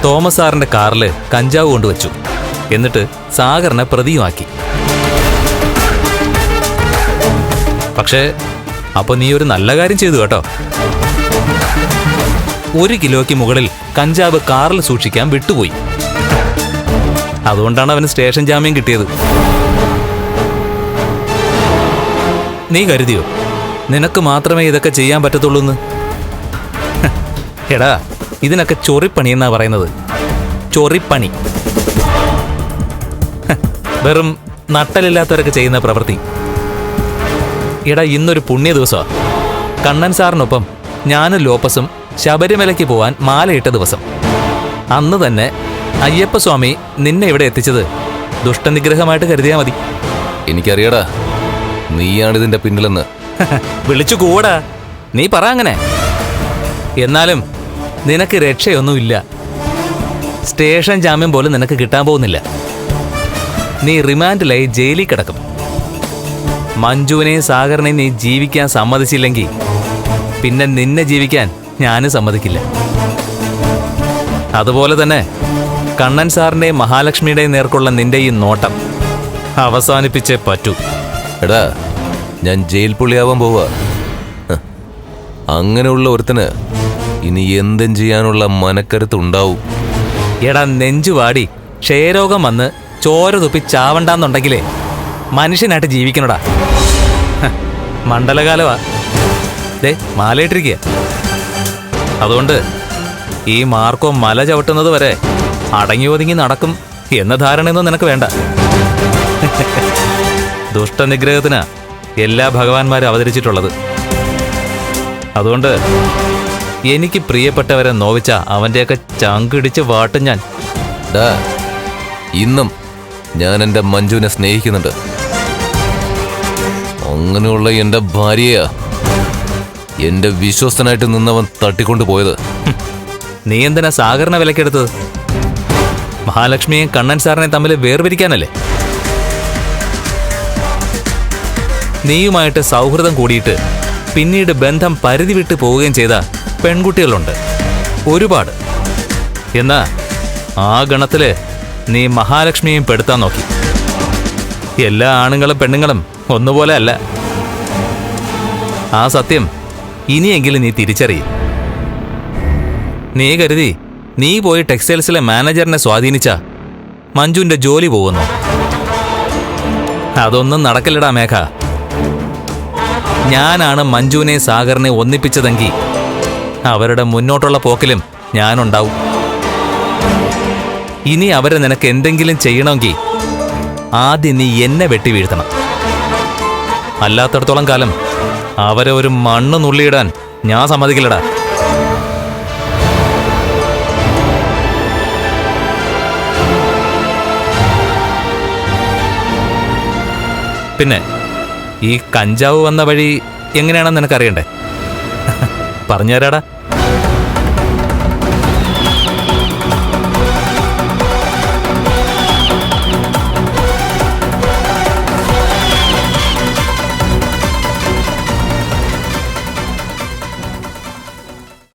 Thomas സാറിന്റെ കാറിൽ കഞ്ചാവ് കൊണ്ടുവച്ചു. എന്നിട്ട് സാഗറിനെ പ്രതിയുമാക്കി. പക്ഷേ അപ്പൊ നീ ഒരു നല്ല കാര്യം ചെയ്തു കേട്ടോ. 1 കിലോയ്ക്ക് മുകളിൽ കഞ്ചാവ് കാറിൽ സൂക്ഷിക്കാൻ വിട്ടുപോയി. അതുകൊണ്ടാണ് അവന് സ്റ്റേഷൻ ജാമ്യം കിട്ടിയത്. നീ കരുതിയോ നിനക്ക് മാത്രമേ ഇതൊക്കെ ചെയ്യാൻ പറ്റത്തുള്ളൂന്ന്? എടാ, ഇതിനൊക്കെ ചൊറിപ്പണി എന്നാ പറയുന്നത്. ചൊറിപ്പണി. വെറും നട്ടലില്ലാത്തവരൊക്കെ ചെയ്യുന്ന പ്രവൃത്തി. എടാ, ഇന്നൊരു പുണ്യ ദിവസമാ. കണ്ണൻ സാറിനൊപ്പം ഞാനും ലോപ്പസും ശബരിമലയ്ക്ക് പോവാൻ മാലയിട്ട ദിവസം. അന്ന് തന്നെ അയ്യപ്പസ്വാമി നിന്നെ ഇവിടെ എത്തിച്ചത് ദുഷ്ടനിഗ്രഹമായിട്ട് കരുതിയാ മതി. എനിക്കറിയടാ നീയാണിതിന്റെ പിന്നിലെന്ന്. വിളിച്ചു കൂടാ, നീ പറ അങ്ങനെ. എന്നാലും നിനക്ക് രക്ഷയൊന്നുമില്ല. സ്റ്റേഷൻ ജാമ്യം പോലും നിനക്ക് കിട്ടാൻ പോകുന്നില്ല. നീ റിമാൻഡിലായി ജയിലിൽ കിടക്കും. മഞ്ജുവിനെയും സാഗറിനെയും നീ ജീവിക്കാൻ സമ്മതിച്ചില്ലെങ്കിൽ പിന്നെ നിന്നെ ജീവിക്കാൻ ഞാനും സമ്മതിക്കില്ല. അതുപോലെ തന്നെ കണ്ണൻ സാറിന്റെയും മഹാലക്ഷ്മിയുടെയും നേർക്കുള്ള നിന്റെ ഈ നോട്ടം അവസാനിപ്പിച്ചേ പറ്റൂ. എടാ, ഞാൻ ജയിൽ പുള്ളിയാവാൻ പോവാ. അങ്ങനെയുള്ള ഒരുത്തന് ഇനി എന്തും ചെയ്യാനുള്ള മനക്കരുത്തുണ്ടാവും. എടാ, നെഞ്ചുവാടി ക്ഷയരോഗം വന്ന് ചോര തുപ്പി ചാവണ്ടെന്നുണ്ടെങ്കിലേ മനുഷ്യനായിട്ട് ജീവിക്കണടാ. മണ്ഡലകാലമാ. ദേ, മാലയിട്ടിരിക്കുക. അതുകൊണ്ട് ഈ മാർക്കോ മല ചവിട്ടുന്നത് വരെ അടങ്ങി ഒതുങ്ങി നടക്കും എന്ന ധാരണയൊന്നും നിനക്ക് വേണ്ട. ദുഷ്ടനിഗ്രഹത്തിനാ എല്ലാ ഭഗവാന്മാരും അവതരിച്ചിട്ടുള്ളത്. അതുകൊണ്ട് എനിക്ക് പ്രിയപ്പെട്ടവരെ നോവിച്ച അവൻ്റെയൊക്കെ ചങ്കിടിച്ച് വാട്ടും ഞാൻ. ഇന്നും ഞാൻ എൻ്റെ മഞ്ജുവിനെ സ്നേഹിക്കുന്നുണ്ട്. അങ്ങനെയുള്ള എൻ്റെ ഭാര്യയാ എൻ്റെ വിശ്വസ്തനായിട്ട് നിന്നവൻ തട്ടിക്കൊണ്ടു പോയത്. നീ എന്തിനാ സാഗറിനെ വിലക്കെടുത്തത്? മഹാലക്ഷ്മിയും കണ്ണൻ സാറിനെയും തമ്മിൽ വേർപിരിക്കാനല്ലേ? നീയുമായിട്ട് സൗഹൃദം കൂടിയിട്ട് പിന്നീട് ബന്ധം പരിധി വിട്ട് പോവുകയും ചെയ്ത പെൺകുട്ടികളുണ്ട് ഒരുപാട്. എന്നാ ആ ഗണത്തില് നീ മഹാലക്ഷ്മിയും പെടുത്താൻ നോക്കി. എല്ലാ ആണുങ്ങളും പെണ്ണുങ്ങളും ഒന്നുപോലെ അല്ല. ആ സത്യം ഇനിയെങ്കിലും നീ തിരിച്ചറിയും. നീ കരുതി നീ പോയി ടെക്സ്റ്റൈൽസിലെ മാനേജറിനെ സ്വാധീനിച്ച മഞ്ജുവിന്റെ ജോലി പോകുന്നു. അതൊന്നും നടക്കില്ലടാ മേഘ. ഞാനാണ് മഞ്ജുവിനെ സാഗറിനെ ഒന്നിപ്പിച്ചതെങ്കിൽ അവരുടെ മുന്നോട്ടുള്ള പോക്കിലും ഞാനുണ്ടാവും. ഇനി അവരെ നിനക്ക് എന്തെങ്കിലും ചെയ്യണമെങ്കിൽ ആദ്യം നീ എന്നെ വെട്ടി വീഴ്ത്തണം. അല്ലാത്തടത്തോളം കാലം അവരെ ഒരു മണ്ണ് നുള്ളിയിടാൻ ഞാൻ സമ്മതിക്കില്ലടാ. പിന്നെ ഈ കഞ്ചാവ് വന്ന വഴി എങ്ങനെയാണെന്ന് നിനക്കറിയണ്ടേ? പറഞ്ഞുതരാടാ.